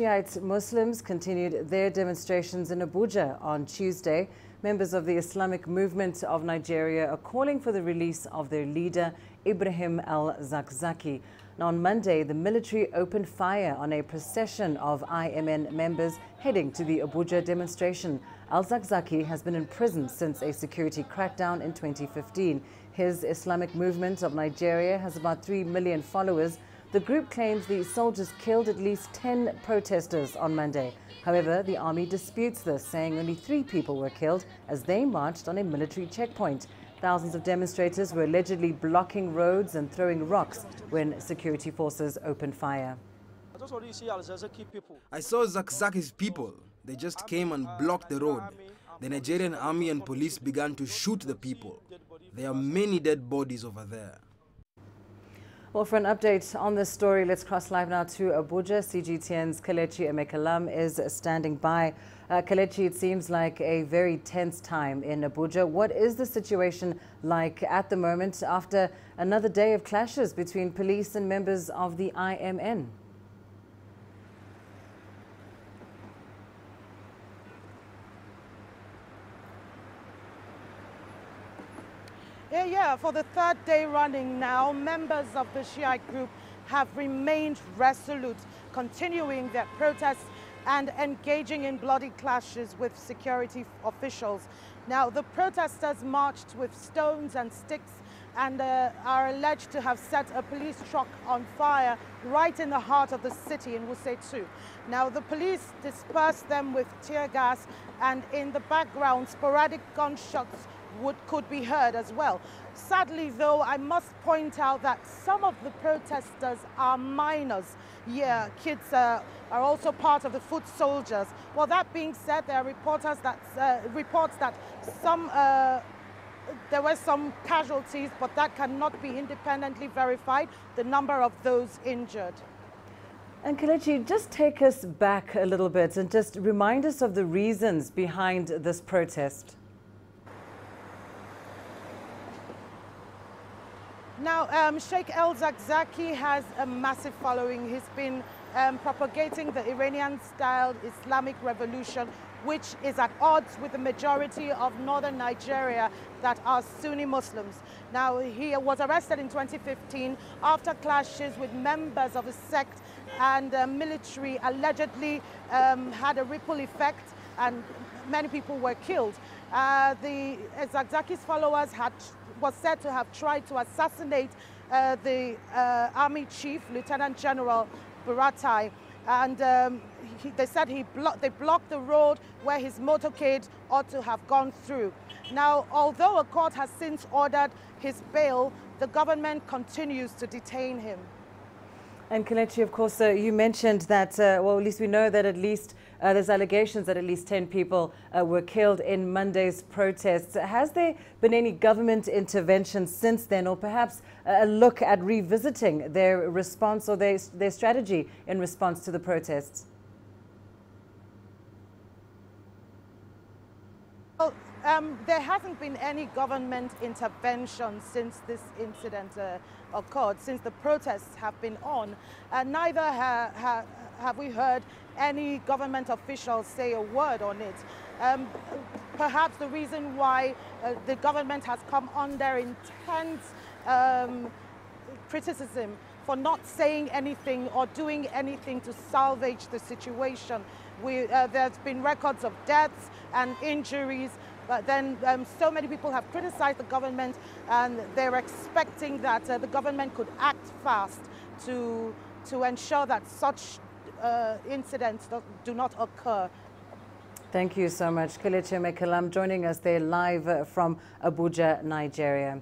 Shi'ite Muslims continued their demonstrations in Abuja on Tuesday. Members of the Islamic Movement of Nigeria are calling for the release of their leader, Ibrahim El-Zakzaky. Now, on Monday, the military opened fire on a procession of IMN members heading to the Abuja demonstration. El-Zakzaky has been in prison since a security crackdown in 2015. His Islamic Movement of Nigeria has about 3 million followers. The group claims the soldiers killed at least 10 protesters on Monday. However, the army disputes this, saying only 3 people were killed as they marched on a military checkpoint. Thousands of demonstrators were allegedly blocking roads and throwing rocks when security forces opened fire. I saw Zakzaky's people. They just came and blocked the road. The Nigerian army and police began to shoot the people. There are many dead bodies over there. Well, for an update on this story, let's cross live now to Abuja. CGTN's Kelechi Emekalam is standing by. Kelechi, it seems like a very tense time in Abuja. What is the situation like at the moment after another day of clashes between police and members of the IMN? Yeah, for the 3rd day running now, members of the Shiite group have remained resolute, continuing their protests and engaging in bloody clashes with security officials. Now, the protesters marched with stones and sticks and are alleged to have set a police truck on fire right in the heart of the city in Wuse 2. Now, the police dispersed them with tear gas, and in the background, sporadic gunshots could be heard as well. Sadly, though, I must point out that some of the protesters are minors. Yeah, kids are also part of the foot soldiers. Well, that being said, there are reports that there were some casualties, but that cannot be independently verified, the number of those injured. And Kelechi, just take us back a little bit and just remind us of the reasons behind this protest. Now, Sheikh El-Zakzaky has a massive following. He's been propagating the Iranian-style Islamic revolution, which is at odds with the majority of northern Nigeria that are Sunni Muslims. Now, he was arrested in 2015 after clashes with members of the sect, and the military allegedly had a ripple effect and many people were killed. The Zakzaky's followers was said to have tried to assassinate the army chief, Lieutenant General Buratai, and they said they blocked the road where his motorcade ought to have gone through. Now, although a court has since ordered his bail, the government continues to detain him. And Kelechi, of course, you mentioned that, well, at least we know that at least there's allegations that at least 10 people were killed in Monday's protests. Has there been any government intervention since then, or perhaps a look at revisiting their response or their strategy in response to the protests? Well, there hasn't been any government intervention since this incident occurred, since the protests have been on. Neither have we heard any government officials say a word on it. Perhaps the reason why the government has come under intense criticism for not saying anything or doing anything to salvage the situation. There's been records of deaths and injuries, but then so many people have criticized the government, and they're expecting that the government could act fast to ensure that such incidents do not occur. Thank you so much. Kelechi Emekalam joining us there live from Abuja, Nigeria.